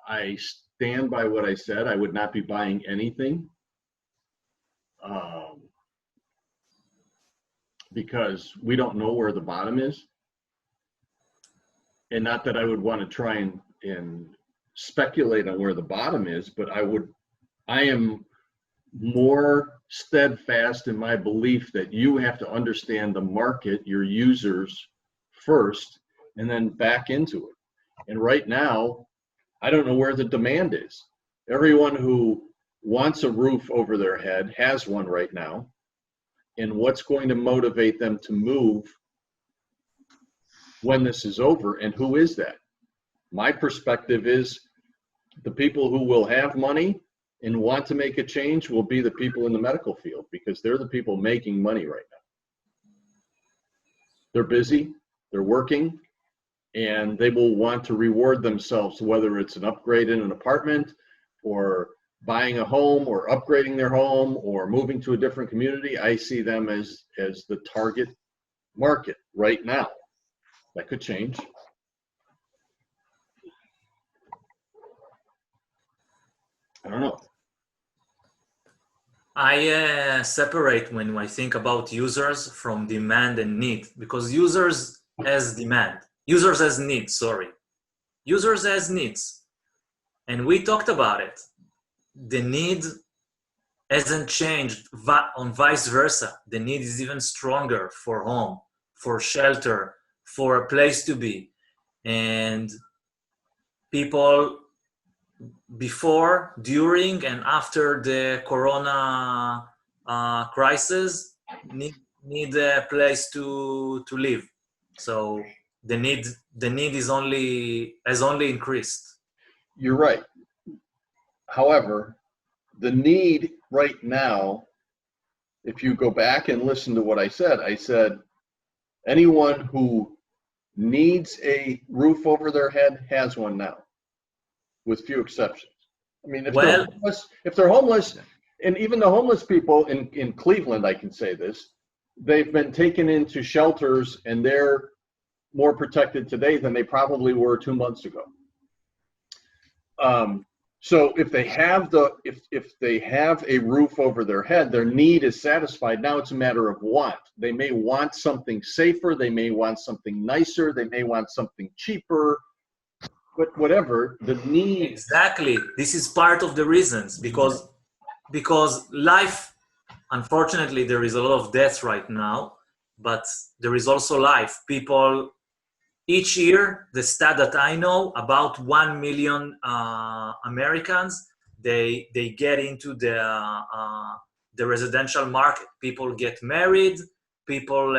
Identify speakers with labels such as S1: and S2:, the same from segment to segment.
S1: I stand by what I said. I would not be buying anything because we don't know where the bottom is. And not that I would want to try and speculate on where the bottom is, but I am more steadfast in my belief that you have to understand the market, your users first, and then back into it. And right now, I don't know where the demand is. Everyone who wants a roof over their head has one right now. And what's going to motivate them to move when this is over, and who is that? My perspective is the people who will have money and want to make a change will be the people in the medical field, because they're the people making money right now. They're busy, they're working, and they will want to reward themselves, whether it's an upgrade in an apartment or buying a home or upgrading their home or moving to a different community. I see them as the target market right now. That could change. I don't know.
S2: I separate when I think about users from demand and need, because users as needs, Users as needs. And we talked about it. The need hasn't changed, on vice versa. The need is even stronger for home, for shelter, for a place to be. And people before, during, and after the Corona crisis need a place to live. So the need has only increased.
S1: You're right. However, the need right now, if you go back and listen to what I said anyone who needs a roof over their head has one now, with few exceptions. I mean, if they're homeless, and even the homeless people in Cleveland, I can say this, they've been taken into shelters and they're more protected today than they probably were 2 months ago. So if they have if they have a roof over their head, their need is satisfied. Now it's a matter of want. They may want something safer, they may want something nicer, they may want something cheaper, but whatever, the need.
S2: Exactly. This is part of the reasons, because life, unfortunately, there is a lot of death right now, but there is also life. People, each year, the stat that I know, about 1 million Americans, they get into the residential market. People get married. People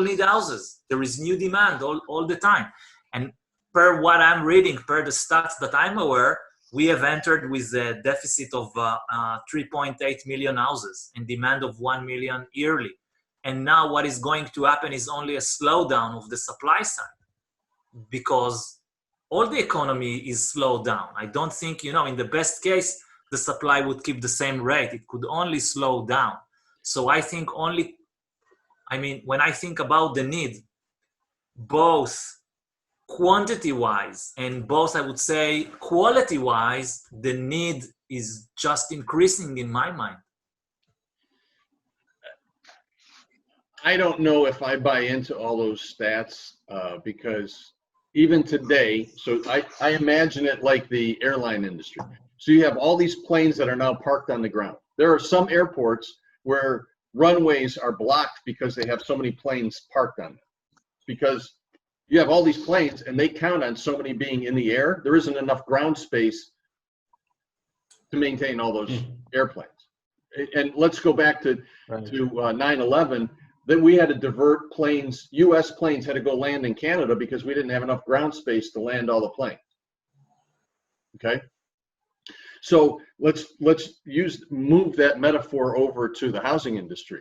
S2: need houses. There is new demand all the time. And per what I'm reading, per the stats that I'm aware, we have entered with a deficit of 3.8 million houses and demand of 1 million yearly. And now what is going to happen is only a slowdown of the supply side, because all the economy is slowed down. I don't think, in the best case, the supply would keep the same rate. It could only slow down. So I think when I think about the need, both quantity-wise and both, I would say, quality-wise, the need is just increasing in my mind.
S1: I don't know if I buy into all those stats because even today, so I imagine it like the airline industry. So you have all these planes that are now parked on the ground. There are some airports where runways are blocked because they have so many planes parked on them. Because you have all these planes and they count on so many being in the air. There isn't enough ground space to maintain all those airplanes. And let's go back to 9/11. Then we had to divert planes. U.S. planes had to go land in Canada because we didn't have enough ground space to land all the planes. Okay, so let's move that metaphor over to the housing industry.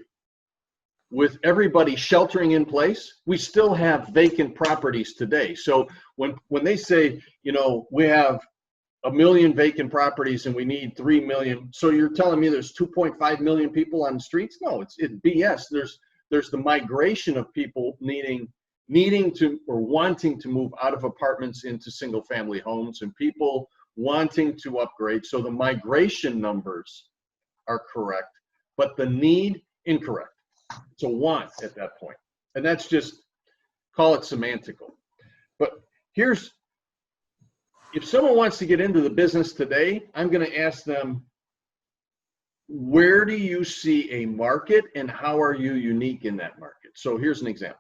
S1: With everybody sheltering in place, we still have vacant properties today. So when they say, we have 1 million vacant properties and we need 3 million, so you're telling me there's 2.5 million people on the streets? No, it's BS. There's the migration of people needing to or wanting to move out of apartments into single family homes, and people wanting to upgrade. So the migration numbers are correct, but the need incorrect. It's a want at that point. And that's just, call it semantical. But here's, if someone wants to get into the business today, I'm going to ask them, where do you see a market and how are you unique in that market? So here's an example.